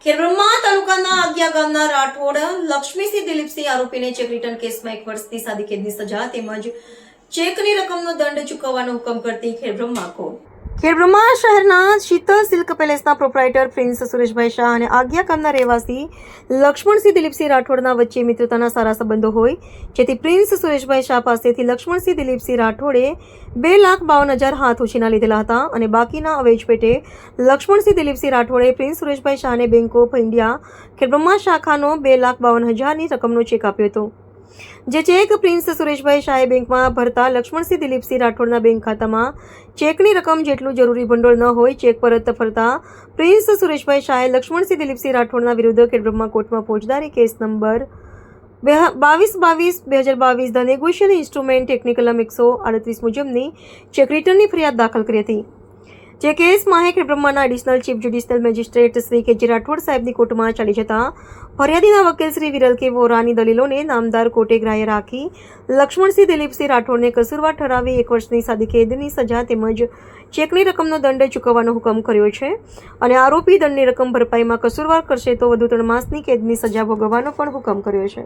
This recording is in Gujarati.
ખેડબ્રહ્મા તાલુકાના આગિયા ગામના રાઠોડ લક્ષ્મીસિંહ દિલીપસિંહ આરોપીને ચેક રિટર્ન કેસમાં 1 વર્ષની સાદી કેદની સજા તેમજ ચેકની રકમનો દંડ ચૂકવવાનો હુકમ કરતી ખેડબ્રહ્મા કોર્ટ. ખેડબ્રહ્મા શહેરના શીતલ સિલ્ક પેલેસના પ્રોપ્રાઇટર પ્રિન્સ સુરેશભાઈ શાહ અને આગિયા ગામના રહેવાસી લક્ષ્મણસિંહ દિલીપસિંહ રાઠોડના વચ્ચે મિત્રતાના સારા સંબંધો હોય, જેથી પ્રિન્સ સુરેશભાઈ શાહ પાસેથી લક્ષ્મણસિંહ દિલીપસિંહ રાઠોડે 2,52,000 હાથ ઉછીના લીધેલા હતા અને બાકીના અવેજ પેટે લક્ષ્મણસિંહ દિલીપસિંહ રાઠોડે પ્રિન્સ સુરેશભાઈ શાહને બેંક ઓફ ઇન્ડિયા ખેડબ્રહ્મા શાખાનો 2,52,000ની રકમનો ચેક આપ્યો હતો. જે ચેક પ્રિન્સ સુરેશભાઈ શાહે બેંકમાં ભરતા લક્ષ્મણસિંહ દિલીપસિંહ રાઠોડના બેંક ખાતામાં ચેકની રકમ જેટલું જરૂરી ભંડોળ ન હોય ચેક પરત ફરતા પ્રિન્સ સુરેશભાઈ શાહે લક્ષ્મણસિંહ દિલીપસિંહ રાઠોડના વિરુદ્ધ ખેડબ્રહ્મા કોર્ટમાં ફોજદારી case number 22/2022 the negotiation instrument technical કલમ 138 મુજબની ચેક રિટર્નની ફરિયાદ દાખલ કરી હતી. જે કેસ માહે ખેડબ્રહ્માના additional chief judicial magistrate Shri K. G. Rathod સાહેબની કોર્ટમાં ચાલી જતા ફરિયાદીના વકીલ શ્રી વિરલ કે. વોરાની દલીલોને નામદાર કોર્ટે ગ્રાહ્ય રાખી લક્ષ્મણસિંહ દિલીપસિંહ રાઠોડને કસૂરવાર ઠરાવી 1 વર્ષની સાદી કેદની સજા તેમજ ચેકની રકમનો દંડ ચૂકવવાનો હુકમ કર્યો છે અને આરોપી દંડની રકમ ભરપાઈમાં કસૂરવાર કરશે તો વધુ 3 માસની કેદની સજા ભોગવવાનો પણ હુકમ કર્યો છે.